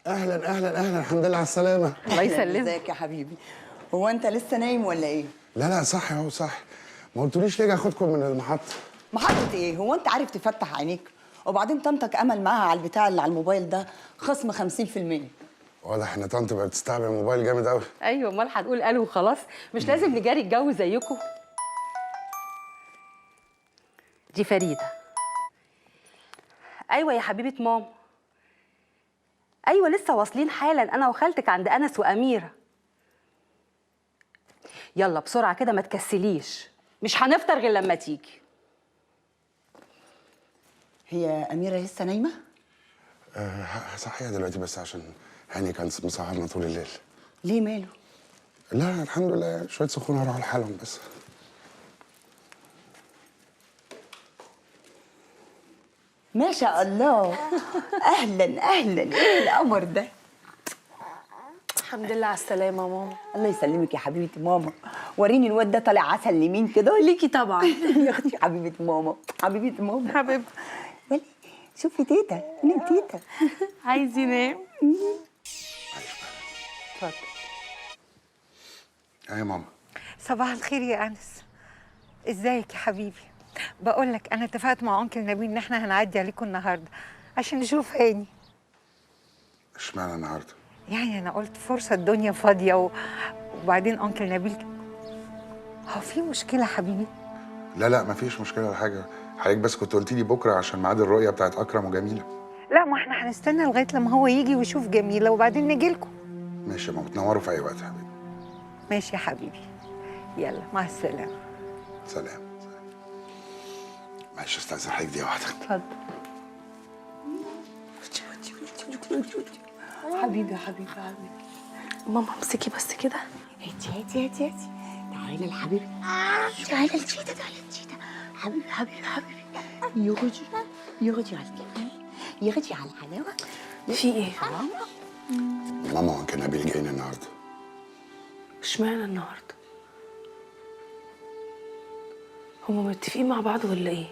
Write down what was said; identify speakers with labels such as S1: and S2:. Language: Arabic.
S1: اهلا اهلا اهلا، الحمد لله على السلامه.
S2: الله يسلمك.
S3: ازيك يا حبيبي؟ هو انت لسه نايم ولا ايه؟
S1: لا صح اهو صح. ما قلتوليش ليه اخدكم من المحطه؟
S3: محطة ايه؟ هو انت عارف تفتح عينيك؟ وبعدين طنطك امل معاها على البتاع اللي على الموبايل ده خصم 50%.
S1: واضح ان طنط بقت تستعمل الموبايل جامد قوي.
S2: ايوه، امال هنقول قالوا وخلاص؟ مش لازم نجاري الجو زيكم. دي فريده. ايوه يا حبيبه ماما. ايوه لسه واصلين حالا انا وخالتك عند انس واميره. يلا بسرعه كده ما تكسليش، مش هنفطر غير لما تيجي.
S3: هي اميرة لسه نايمة؟
S1: صحيح دلوقتي بس عشان هاني كان مسهرنا طول الليل.
S3: ليه ماله؟
S1: لا الحمد لله، شويه سخونه هروح لحالهم بس.
S3: ما شاء الله. اهلا اهلا، ايه القمر ده؟
S4: الحمد لله على السلامة يا ماما.
S3: الله يسلمك يا حبيبة ماما. وريني الواد ده طالع عسل لمين كده؟
S4: ليكي طبعا.
S3: يا اختي حبيبة ماما، حبيبة ماما.
S4: حبيبتي.
S3: ولي شوفي تيتا، نام تيتا.
S4: عايز ينام.
S3: اتفضل.
S1: يا ماما.
S5: صباح الخير يا أنس. ازيك يا حبيبي؟ بقول لك أنا اتفقت مع أنكل نبيل إن احنا هنعدي عليكم النهاردة عشان نشوف هاني.
S1: اشمعنى النهارده؟
S5: يعني أنا قلت فرصة الدنيا فاضية وبعدين أنكل نبيل. هو في مشكلة حبيبي؟
S1: لا مفيش مشكله ولا حاجه. حضرتك بس كنت قلت لي بكره عشان ميعاد الرؤيه بتاعت اكرم وجميله.
S5: لا، ما احنا هنستنى لغاية لما هو يجي ويشوف جميلة وبعدين نجي لكم.
S1: ماشي يا ماما، تنوروا في اي وقت يا حبيبي.
S5: ماشي يا حبيبي. يلا مع السلامة.
S1: سلام. معلش استاذن حضرتك دقيقه واحده.
S3: اتفضل. حبيبي يا حبيبي يا حبيبي.
S4: ماما امسكي بس كده.
S3: هاتي. تعالي الحبيبي. تعالي التيتا، حبيبي. يغدي على الجمال، يغدي على الحلاوه.
S4: في ايه؟
S1: ماما كان نبيل جايين النهارده.
S4: اشمعنى النهارده؟ هما متفقين مع بعض ولا ايه؟